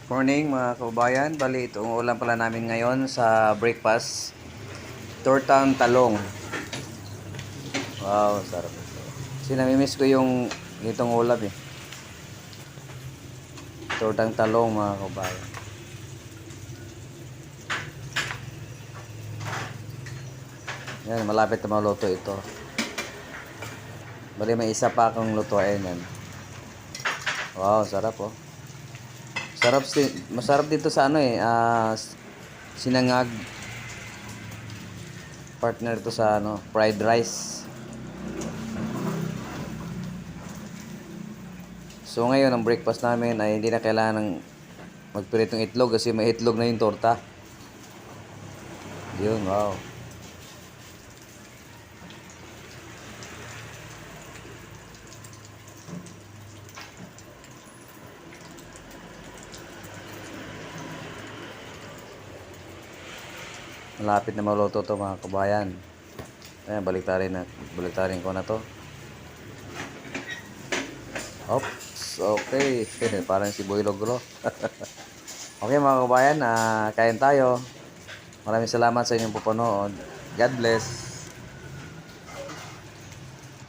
Morning mga kababayan, bali itong ulam pala namin ngayon sa breakfast, tortang talong. Wow, sarap ito. Kasi namimiss ko yung itong ulam eh. Tortang talong mga kababayan. Yan, malapit na maluto ito. Bali may isa pa akong lutuin yan. Wow, sarap oh. Masarap dito sa ano eh, sinangag. Partner to sa ano, fried rice. So ngayon ang breakfast namin ay hindi na kailangan ng magpiritong itlog kasi may itlog na yung torta. Yun, wow. Malapit na maluto to mga kabayan. Ayan, baliktarin ko na to. Oops, okay. Parang si Boy Logro. Okay mga kabayan, kain tayo. Maraming salamat sa inyong pupanood. God bless.